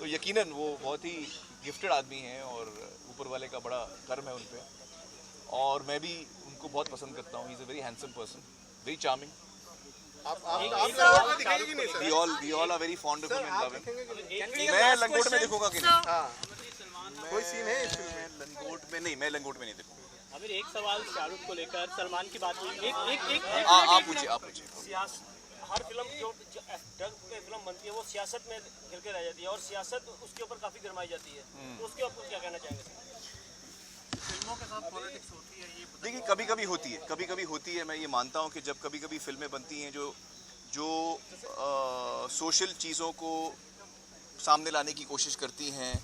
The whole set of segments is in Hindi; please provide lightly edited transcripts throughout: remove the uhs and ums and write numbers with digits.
तो यकीनन वो बहुत ही गिफ्टेड आदमी हैं और ऊपर वाले का बड़ा कर्म है उन पे, और मैं भी उनको बहुत पसंद करता हूँ। He is a very handsome person, very charming. We all are very fond of him and love him. मैं लंगोट में देखूंगा कि नहीं? कोई सीन है इस फिल्म में? लंगोट में नहीं, मैं लंगोट में नहीं देखूंगा। अभी एक सवाल शाहरुख को लेकर, सलमान की बात हुई। एक आप पूछिए। हर फिल्म जो ड्रग पे फिल्म बनती है वो सियासत में घिर के रह जाती है और सियासत उसके ऊपर काफी गरमाई जाती है, तो उसके ऊपर क्या कहना चाहेंगे? फिल्मों के साथ पॉलिटिक्स होती है ये? देखिए, कभी कभी होती है। मैं ये मानता हूँ कि जब कभी कभी फिल्में बनती हैं जो सोशल चीज़ों को सामने लाने की कोशिश करती हैं,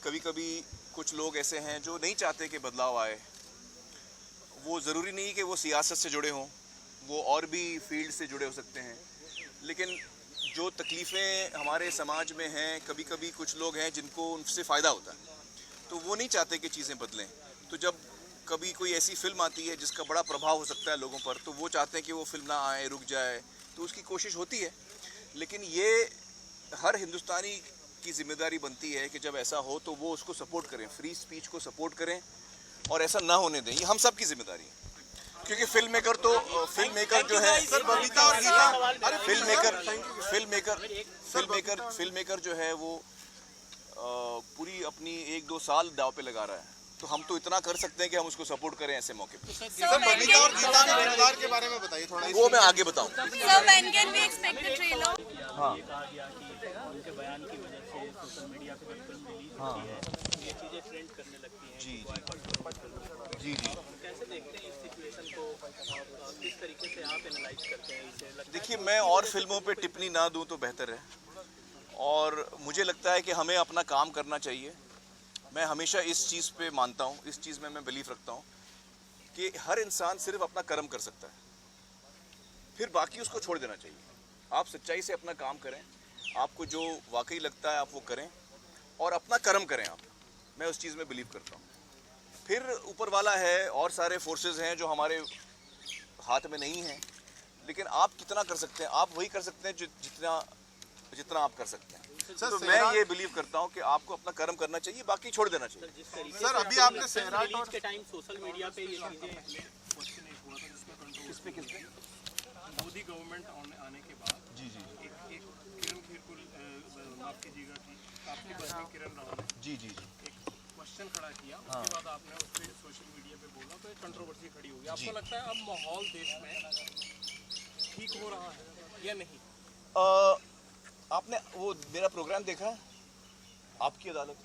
कभी कभी कुछ लोग ऐसे हैं जो नहीं चाहते कि बदलाव आए। वो ज़रूरी नहीं कि वो सियासत से जुड़े हों, वो और भी फील्ड से जुड़े हो सकते हैं, लेकिन जो तकलीफ़ें हमारे समाज में हैं, कभी कभी कुछ लोग हैं जिनको उनसे फ़ायदा होता है, तो वो नहीं चाहते कि चीज़ें बदलें। तो जब कभी कोई ऐसी फिल्म आती है जिसका बड़ा प्रभाव हो सकता है लोगों पर, तो वो चाहते हैं कि वो फिल्म ना आए, रुक जाए, तो उसकी कोशिश होती है। लेकिन ये हर हिंदुस्तानी की जिम्मेदारी बनती है कि जब ऐसा हो तो वो उसको सपोर्ट करें, फ्री स्पीच को सपोर्ट करें और ऐसा ना होने दें। ये हम सब की जिम्मेदारी है, क्योंकि फिल्म मेकर जो है, फिल्म मेकर जो है वो पूरी अपनी 1-2 साल दाव पे लगा रहा है, तो हम तो इतना कर सकते हैं कि हम उसको सपोर्ट करें ऐसे मौके पे। सर, बबीता और गीता के किरदार के बारे में बताइए थोड़ा। वो मैं आगे बताऊं। So when can we expect the trailer? हाँ, उनके बयान की वजह से सोशल मीडिया पे जब फिल्म रिलीज होती है ये चीजें ट्रेंड करने लगती हैं। जी। कैसे देखते हैं इस सिचुएशन को, किस तरीके से आप एनालाइज करते हैं इसे? देखिए, मैं और फिल्मों पे टिप्पणी ना दूं तो बेहतर है, और मुझे लगता है कि हमें अपना काम करना चाहिए। मैं हमेशा इस चीज़ पे मानता हूँ, इस चीज़ में मैं बिलीव रखता हूँ कि हर इंसान सिर्फ अपना कर्म कर सकता है, फिर बाकी उसको छोड़ देना चाहिए। आप सच्चाई से अपना काम करें, आपको जो वाकई लगता है आप वो करें और अपना कर्म करें आप। मैं उस चीज़ में बिलीव करता हूँ। फिर ऊपर वाला है, और सारे फोर्सेस हैं जो हमारे हाथ में नहीं हैं, लेकिन आप कितना कर सकते हैं? आप वही कर सकते हैं जितना आप कर सकते हैं। तो मैं ये बिलीव करता हूँ कि आपको अपना कर्म करना चाहिए, बाकी छोड़ देना चाहिए। सर, अभी आपने सैराट और के टाइम सोशल मीडिया पे ये चीजें किस पे मोदी गवर्नमेंट आने के बाद जी एक किरण खेर को माफ कीजिएगा कि आपकी पत्नी किरण राव ने जी एक क्वेश्चन खड़ा किया, उसके बाद आपने उस पर सोशल मीडिया पे बोला तो एक कंट्रोवर्सी खड़ी होगी। आपको लगता है अब माहौल देश में ठीक हो रहा है या नहीं? आपने वो मेरा प्रोग्राम देखा है, आपकी अदालत,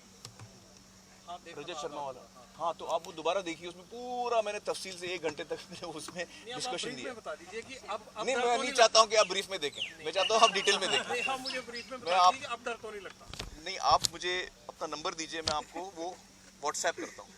रजत शर्मा वाला? हाँ, तो आप वो दोबारा देखिए, उसमें पूरा मैंने तफसील से 1 घंटे तक मैंने उसमें डिस्कशन दिया। बता दीजिए कि अब नहीं, मैं नहीं चाहता हूँ कि आप ब्रीफ में देखें, मैं चाहता हूँ आप डिटेल में देखें। नहीं, आप मुझे ब्रीफ में बता दीजिए, अब डर तो नहीं लगता? नहीं, आप मुझे अपना नंबर दीजिए, मैं आपको वो व्हाट्सएप करता हूँ।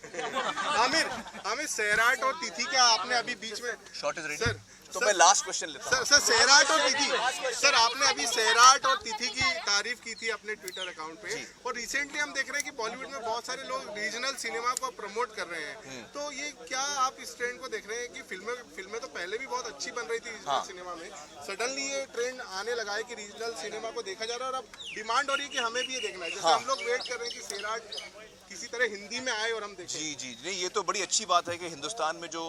आमिर, सैराट और तिथि का आपने अभी बीच में शॉर्ट इज रेडी। सर, तो मैं लास्ट क्वेश्चन लेता हूँ। सर, सैराट और तिथि, सर आपने अभी सैराट और तिथि की तारीफ की थी अपने ट्विटर अकाउंट पे, और रिसेंटली हम देख रहे हैं कि बॉलीवुड में बहुत सारे लोग रीजनल सिनेमा को प्रमोट कर रहे हैं, तो ये क्या आप इस ट्रेंड को देख रहे हैं कि फिल्में तो पहले भी बहुत अच्छी बन रही थी रीजनल सिनेमा में, सडनली ये ट्रेंड आने लगा है कि रीजनल सिनेमा को देखा जा रहा है और अब डिमांड हो रही है कि हमें भी ये देखना है, जैसे हम लोग वेट कर रहे हैं कि सैराट किसी तरह हिंदी में आए और हम देखें। जी, नहीं, ये तो बड़ी अच्छी बात है कि हिंदुस्तान में जो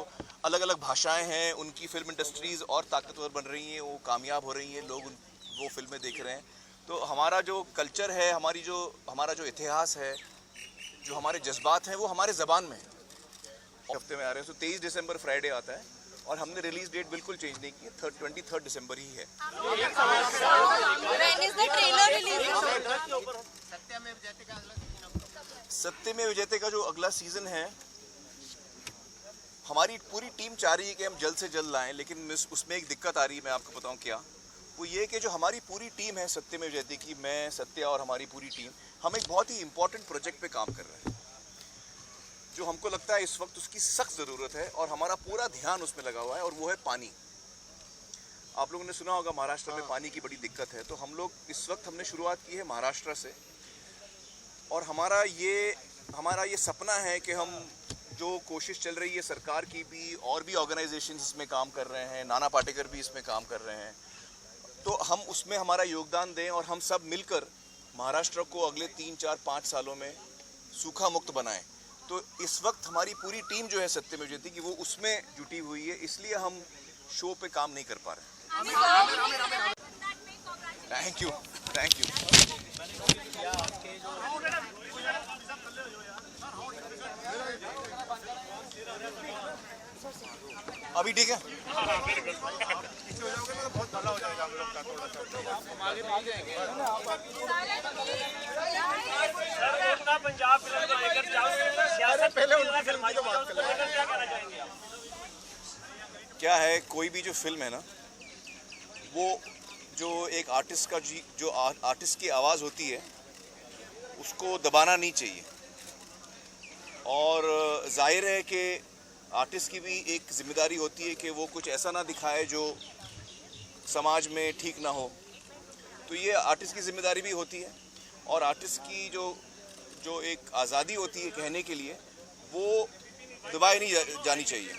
अलग अलग भाषाएं हैं उनकी फिल्म इंडस्ट्रीज और ताकतवर बन रही हैं, वो कामयाब हो रही हैं, लोग वो फिल्में देख रहे हैं। तो हमारा जो कल्चर है, हमारा जो इतिहास है, जो हमारे जज्बात हैं, वो हमारे ज़बान में है। हफ्ते में आ रहे हैं, तो 23 दिसंबर फ्राइडे आता है और हमने रिलीज डेट बिल्कुल चेंज नहीं की, 23 दिसंबर ही है। When is the trailer releasing? सत्यमेव जयते का जो अगला सीजन है, हमारी पूरी टीम चाह रही है कि हम जल्द से जल्द लाएं, लेकिन उसमें एक दिक्कत आ रही है, मैं आपको बताऊं क्या। वो ये कि जो हमारी पूरी टीम है सत्यमेव जयते की, मैं, सत्या और हमारी पूरी टीम, हम एक बहुत ही इंपॉर्टेंट प्रोजेक्ट पे काम कर रहे हैं, जो हमको लगता है इस वक्त उसकी सख्त ज़रूरत है और हमारा पूरा ध्यान उसमें लगा हुआ है, और वो है पानी। आप लोगों ने सुना होगा महाराष्ट्र में पानी की बड़ी दिक्कत है, तो हम लोग इस वक्त हमने शुरुआत की है महाराष्ट्र से, और हमारा ये सपना है कि हम, जो कोशिश चल रही है सरकार की भी, और भी ऑर्गेनाइजेशंस इसमें काम कर रहे हैं, नाना पाटेकर भी इसमें काम कर रहे हैं, तो हम उसमें हमारा योगदान दें और हम सब मिलकर महाराष्ट्र को अगले 3, 4, 5 सालों में सूखा मुक्त बनाएं। तो इस वक्त हमारी पूरी टीम जो है सत्यमेव जयते की वो उसमें जुटी हुई है, इसलिए हम शो पे काम नहीं कर पा रहे। Thank you, thank you. अभी ठीक है? पंजाब फिल्म को लेकर सियासत पहले उनकी फिल्म आई, तो बात कर लेकर क्या कहना चाहेंगे आप? क्या है, कोई भी जो फिल्म है ना, वो जो एक आर्टिस्ट का जो आर्टिस्ट की आवाज़ होती है उसको दबाना नहीं चाहिए। और जाहिर है कि आर्टिस्ट की भी एक जिम्मेदारी होती है कि वो कुछ ऐसा ना दिखाए जो समाज में ठीक ना हो। तो ये आर्टिस्ट की जिम्मेदारी भी होती है, और आर्टिस्ट की जो एक आज़ादी होती है कहने के लिए, वो दबाई नहीं जानी चाहिए।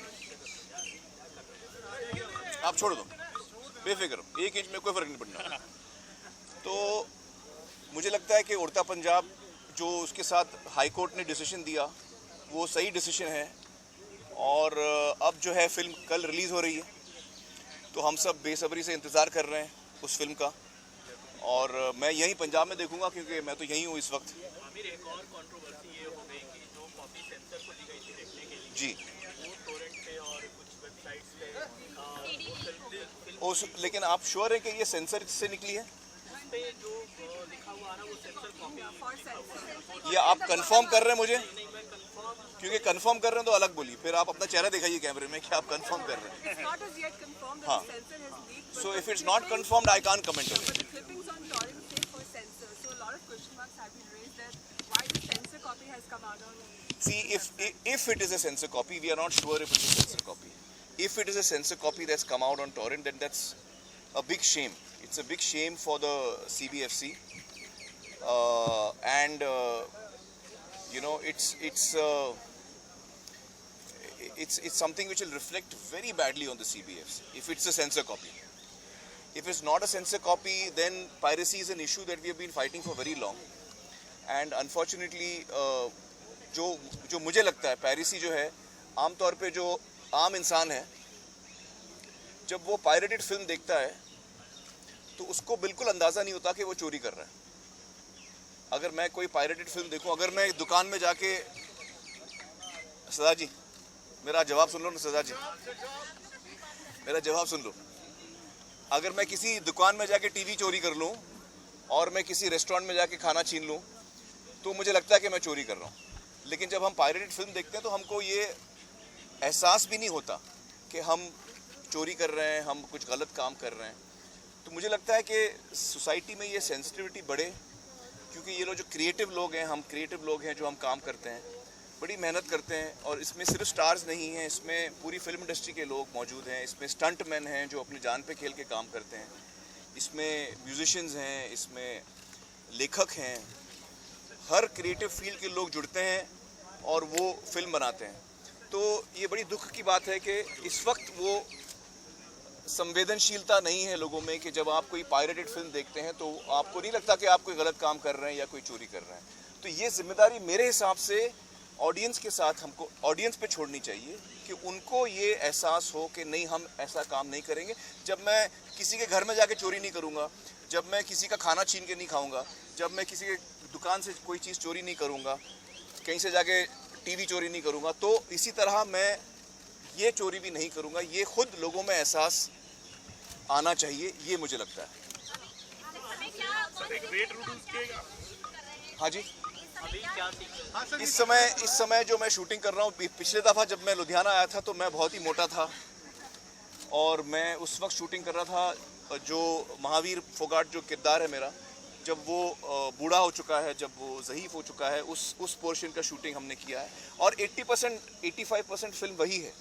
आप छोड़ दो, बेफिक्र, 1 इंच में कोई फ़र्क नहीं पड़ना। तो मुझे लगता है कि उड़ता पंजाब जो उसके साथ हाई कोर्ट ने डिसीजन दिया वो सही डिसीजन है, और अब जो है फिल्म कल रिलीज़ हो रही है, तो हम सब बेसब्री से इंतज़ार कर रहे हैं उस फिल्म का। और मैं यहीं पंजाब में देखूंगा क्योंकि मैं तो यहीं हूँ इस वक्त। आमिर, एक और कंट्रोवर्सी ये हो गई कि जो कॉपी सेंसर को दी गई थी देखने के लिए, जी, वो टोरेंट पे और कुछ वेबसाइट्स पे लेकिन आप श्योर हैं कि ये सेंसर से निकली है? पे जो लिखा हुआ आ रहा वो सेंसर कॉपी। ये आप कंफर्म कर रहे हैं मुझे? क्योंकि कंफर्म कर रहे हैं तो अलग बोलिए, फिर आप अपना चेहरा दिखाइए कैमरे में कि आप कंफर्म कर रहे हैं। हाँ, so if it's not confirmed I can't comment on it. See, if it is a censor copy, we are not sure if it is a censor copy. If it is a censor copy that's come out on torrent, then that's a big shame. It's a big shame for the CBFC, and you know, it's something which will reflect very badly on the CBFC if it's a censor copy. If it's not a censor copy, then piracy is an issue that we have been fighting for very long, and unfortunately जो मुझे लगता है पायरेसी जो है, आमतौर पे जो आम इंसान है जब वो पायरेटेड फिल्म देखता है तो उसको बिल्कुल अंदाज़ा नहीं होता कि वो चोरी कर रहा है। अगर मैं कोई पायरेटेड फिल्म देखूं, अगर मैं एक दुकान में जाके, सदा जी मेरा जवाब सुन लो ना, सदा जी मेरा जवाब सुन लो, अगर मैं किसी दुकान में जाके टीवी चोरी कर लूं और मैं किसी रेस्टोरेंट में जाके खाना छीन लूं तो मुझे लगता है कि मैं चोरी कर रहा हूं। लेकिन जब हम पायरेटेड फिल्म देखते हैं तो हमको ये एहसास भी नहीं होता कि हम चोरी कर रहे हैं, हम कुछ गलत काम कर रहे हैं। तो मुझे लगता है कि सोसाइटी में ये सेंसिटिविटी बढ़े, क्योंकि ये लोग जो क्रिएटिव लोग हैं, हम क्रिएटिव लोग हैं जो हम काम करते हैं, बड़ी मेहनत करते हैं, और इसमें सिर्फ स्टार्स नहीं हैं, इसमें पूरी फिल्म इंडस्ट्री के लोग मौजूद हैं, इसमें स्टंट मैन हैं जो अपनी जान पे खेल के काम करते हैं, इसमें म्यूजिशियंस हैं, इसमें लेखक हैं, हर क्रिएटिव फील्ड के लोग जुड़ते हैं और वो फिल्म बनाते हैं। तो ये बड़ी दुख की बात है कि इस वक्त वो संवेदनशीलता नहीं है लोगों में कि जब आप कोई पायरेटेड फिल्म देखते हैं तो आपको नहीं लगता कि आप कोई गलत काम कर रहे हैं या कोई चोरी कर रहे हैं। तो ये जिम्मेदारी मेरे हिसाब से ऑडियंस के साथ हमको, ऑडियंस पे छोड़नी चाहिए कि उनको ये एहसास हो कि नहीं, हम ऐसा काम नहीं करेंगे। जब मैं किसी के घर में जाके चोरी नहीं करूँगा, जब मैं किसी का खाना छीन के नहीं खाऊँगा, जब मैं किसी के दुकान से कोई चीज़ चोरी नहीं करूँगा, कहीं से जाके टीवी चोरी नहीं करूँगा, तो इसी तरह मैं ये चोरी भी नहीं करूँगा। ये खुद लोगों में एहसास आना चाहिए, ये मुझे लगता है। हाँ जी, इस समय जो मैं शूटिंग कर रहा हूँ, पिछले दफ़ा जब मैं लुधियाना आया था तो मैं बहुत ही मोटा था, और मैं उस वक्त शूटिंग कर रहा था जो महावीर फोगाट जो किरदार है मेरा, जब वो बूढ़ा हो चुका है, जब वो ज़हीफ़ हो चुका है, उस पोर्शन का शूटिंग हमने किया है, और 85% फिल्म वही है।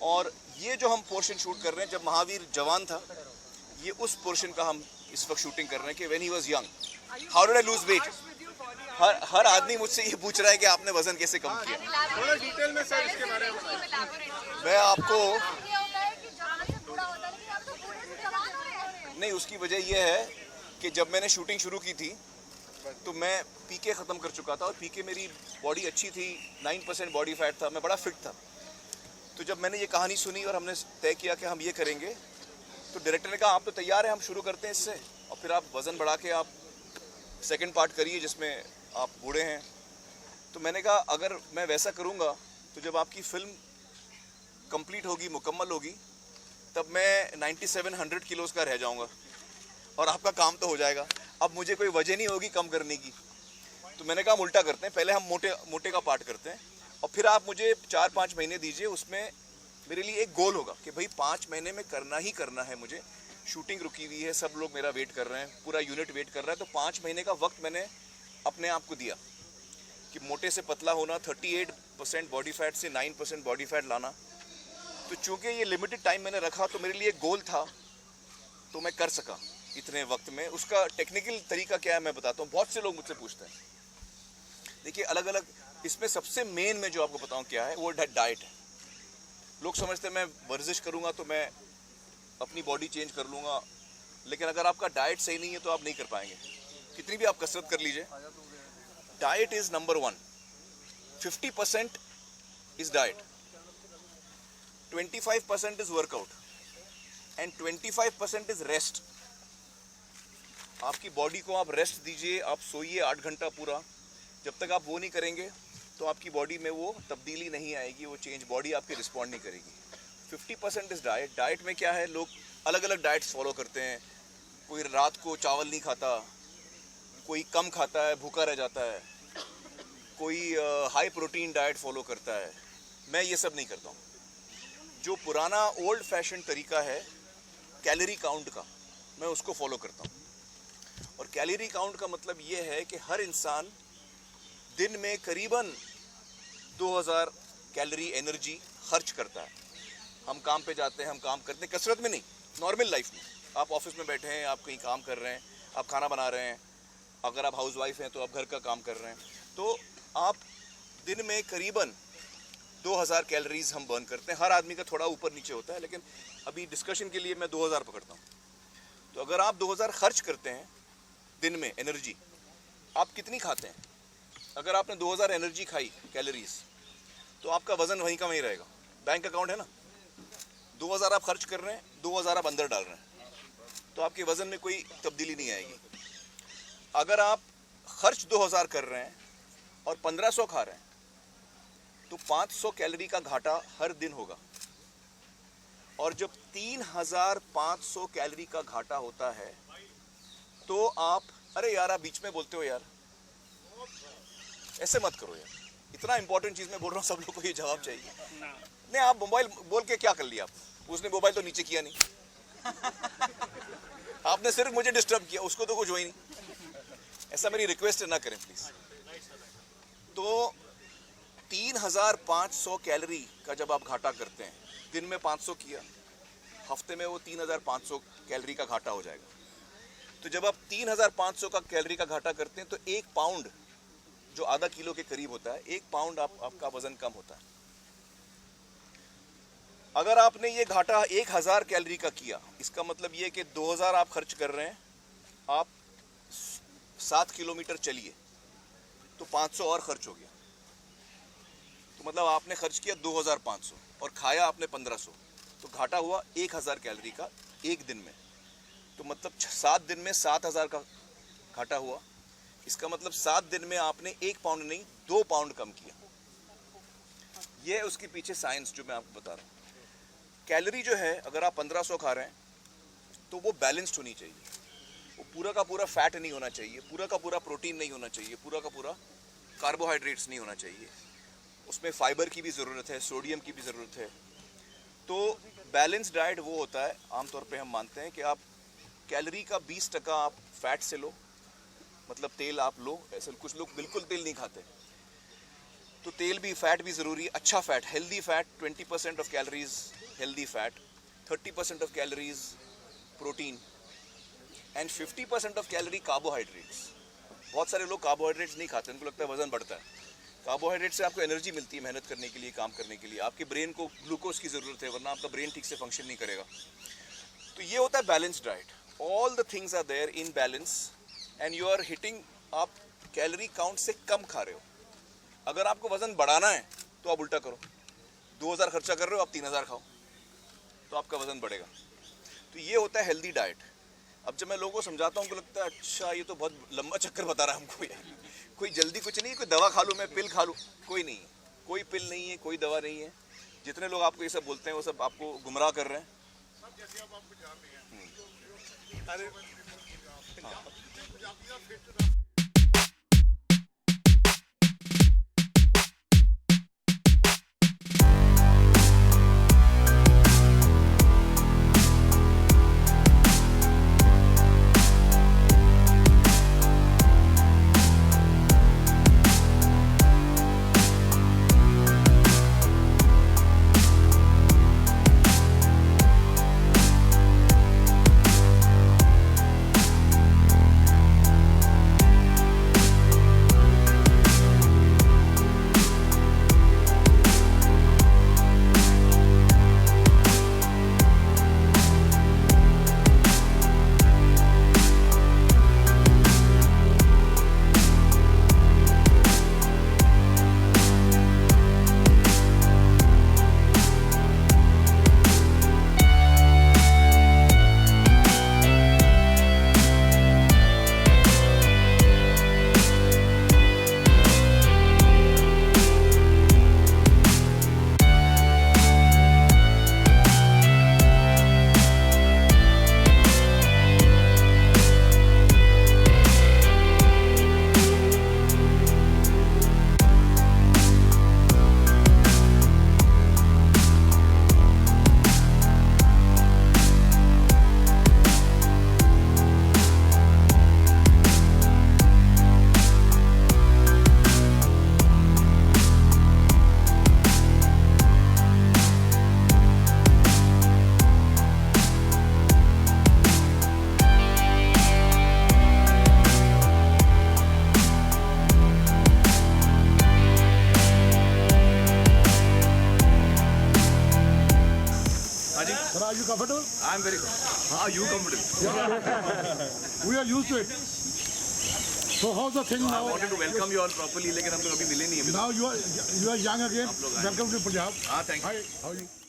और ये जो हम पोर्शन शूट कर रहे हैं, जब महावीर जवान था, ये उस पोर्शन का हम इस वक्त शूटिंग कर रहे हैं कि when he was young, how did I lose weight. हर आदमी मुझसे ये पूछ रहा है कि आपने वजन कैसे कम किया। थोड़ा डिटेल में सर इसके बारे में मैं आपको नहीं, उसकी वजह यह है कि जब मैंने शूटिंग शुरू की थी तो मैं पीके ख़त्म कर चुका था और पीके मेरी बॉडी अच्छी थी, 9% बॉडी फैट था, मैं बड़ा फिट था। तो जब मैंने ये कहानी सुनी और हमने तय किया कि हम ये करेंगे, तो डायरेक्टर ने कहा आप तो तैयार हैं, हम शुरू करते हैं इससे, और फिर आप वज़न बढ़ा के आप सेकंड पार्ट करिए जिसमें आप बूढ़े हैं। तो मैंने कहा अगर मैं वैसा करूँगा तो जब आपकी फिल्म कंप्लीट होगी, मुकम्मल होगी, तब मैं 97-100 किलोज़ का रह जाऊँगा और आपका काम तो हो जाएगा। अब मुझे कोई वजह नहीं होगी कम करने की। तो मैंने कहा हम उल्टा करते हैं, पहले हम मोटे का पार्ट करते हैं और फिर आप मुझे 4-5 महीने दीजिए, उसमें मेरे लिए एक गोल होगा कि भाई 5 महीने में करना ही करना है मुझे। शूटिंग रुकी हुई है, सब लोग मेरा वेट कर रहे हैं, पूरा यूनिट वेट कर रहा है। तो 5 महीने का वक्त मैंने अपने आप को दिया कि मोटे से पतला होना, 38% बॉडी फैट से 9% बॉडी फैट लाना। तो चूंकि ये लिमिटेड टाइम मैंने रखा तो मेरे लिए एक गोल था, तो मैं कर सका इतने वक्त में। उसका टेक्निकल तरीका क्या है मैं बताता हूँ। बहुत से लोग मुझसे पूछते हैं, देखिए अलग अलग, इसमें सबसे मेन मैं जो आपको बताऊँ क्या है, वो डाइट है। लोग समझते हैं मैं वर्जिश करूँगा तो मैं अपनी बॉडी चेंज कर लूँगा, लेकिन अगर आपका डाइट सही नहीं है तो आप नहीं कर पाएंगे, कितनी भी आप कसरत कर लीजिए। Diet is number 1। 50% is diet, 25% is workout and 25% is rest. आपकी बॉडी को आप रेस्ट दीजिए, आप सोइए 8 घंटा पूरा। जब तक आप वो नहीं करेंगे तो आपकी बॉडी में वो तब्दीली नहीं आएगी, वो चेंज, बॉडी आपकी रिस्पॉन्ड नहीं करेगी। 50% इज़ डाइट। डाइट में क्या है, लोग अलग अलग डाइट्स फॉलो करते हैं। कोई रात को चावल नहीं खाता, कोई कम खाता है, भूखा रह जाता है, कोई हाई प्रोटीन डाइट फॉलो करता है। मैं ये सब नहीं करता हूँ। जो पुराना ओल्ड फैशन तरीका है कैलोरी काउंट का, मैं उसको फॉलो करता हूँ। और कैलोरी काउंट का मतलब ये है कि हर इंसान दिन में करीबन 2000 कैलोरी एनर्जी खर्च करता है। हम काम पे जाते हैं, हम काम करते हैं, कसरत में नहीं, नॉर्मल लाइफ में। आप ऑफिस में बैठे हैं, आप कहीं काम कर रहे हैं, आप खाना बना रहे हैं, अगर आप हाउसवाइफ हैं तो आप घर का काम कर रहे हैं, तो आप दिन में करीबन 2000 कैलोरीज हम बर्न करते हैं। हर आदमी का थोड़ा ऊपर नीचे होता है, लेकिन अभी डिस्कशन के लिए मैं 2000 पकड़ता हूँ। तो अगर आप 2000 खर्च करते हैं दिन में एनर्जी, आप कितनी खाते हैं? अगर आपने 2000 एनर्जी खाई कैलोरीज, तो आपका वजन वहीं का वहीं रहेगा। बैंक अकाउंट है ना, 2000 आप खर्च कर रहे हैं, 2000 आप अंदर डाल रहे हैं, तो आपके वजन में कोई तब्दीली नहीं आएगी। अगर आप खर्च 2000 कर रहे हैं और 1500 खा रहे हैं, तो 500 कैलोरी का घाटा हर दिन होगा। और जब 3500 कैलोरी का घाटा होता है तो आप, अरे यार आप बीच में बोलते हो यार, ऐसे मत करो यार, इतना इंपॉर्टेंट चीज मैं बोल रहा हूँ, सब लोग को ये जवाब चाहिए। नहीं, आप मोबाइल बोल के क्या कर लिया? उसने मोबाइल तो नीचे किया नहीं, आपने सिर्फ मुझे डिस्टर्ब किया, उसको तो कुछ हुआ ही नहीं। ऐसा मेरी रिक्वेस्ट है, ना करें प्लीज। तो 3500 कैलोरी का जब आप घाटा करते हैं, दिन में 500 किया, हफ्ते में वो 3500 कैलोरी का घाटा हो जाएगा। तो जब आप 3500 का कैलोरी का घाटा करते हैं तो 1 पाउंड, जो आधा किलो के करीब होता है, 1 पाउंड आपका वजन कम होता है। अगर आपने ये घाटा 1000 कैलोरी का किया, इसका मतलब ये कि 2000 आप खर्च कर रहे हैं, आप 7 किलोमीटर चलिए तो 500 और खर्च हो गया। तो मतलब आपने खर्च किया 2500 और खाया आपने 1500, तो घाटा हुआ 1000 कैलोरी का एक दिन में। तो मतलब 7 दिन में 7000 का घाटा हुआ। इसका मतलब 7 दिन में आपने 1 पाउंड नहीं 2 पाउंड कम किया। ये है उसके पीछे साइंस जो मैं आपको बता रहा हूँ। कैलोरी जो है, अगर आप 1500 खा रहे हैं तो वो बैलेंस्ड होनी चाहिए। वो पूरा का पूरा फैट नहीं होना चाहिए, पूरा का पूरा प्रोटीन नहीं होना चाहिए, पूरा का पूरा कार्बोहाइड्रेट्स नहीं होना चाहिए। उसमें फाइबर की भी ज़रूरत है, सोडियम की भी ज़रूरत है। तो बैलेंस डाइट वो होता है, आमतौर पे हम मानते हैं कि आप कैलोरी का 20% आप फैट से लो, मतलब तेल आप लो। ऐसे कुछ लोग बिल्कुल तेल नहीं खाते, तो तेल भी, फैट भी ज़रूरी है, अच्छा fat, healthy fat. 20% of calories healthy fat, 30% of calories protein and 50% of calorie carbohydrates. बहुत सारे लोग कार्बोहाइड्रेट्स नहीं खाते, उनको लगता है वजन बढ़ता है। कार्बोहाइड्रेट से आपको एनर्जी मिलती है मेहनत करने के लिए, काम करने के लिए। आपके ब्रेन को ग्लूकोज की ज़रूरत है, वरना आपका ब्रेन ठीक से फंक्शन नहीं करेगा। तो ये होता है balance diet. All the things are there in balance and you are hitting आप कैलोरी काउंट से कम खा रहे हो। अगर आपको वजन बढ़ाना है तो आप उल्टा करो, 2000 खर्चा कर रहे हो, आप 3000 खाओ तो आपका वजन बढ़ेगा। तो ये होता है हेल्दी डाइट। अब जब मैं लोगों को समझाता हूँ उनको लगता है अच्छा ये तो बहुत लंबा चक्कर बता रहा है हमको ये, कोई जल्दी कुछ नहीं, कोई दवा खा लूँ मैं, पिल खा लूँ, कोई नहीं है, कोई पिल नहीं है, कोई दवा नहीं है। जितने लोग आपको ये सब बोलते हैं वो सब आपको गुमराह कर रहे हैं। Are you comfortable? I am very good. Are you comfortable? We are used to it. So how's the thing I now? wanted to welcome you all properly, लेकिन हम लोग अभी मिले नहीं हैं। Now you are young again. Welcome to Punjab. हाँ, thank you. Hi, how are you?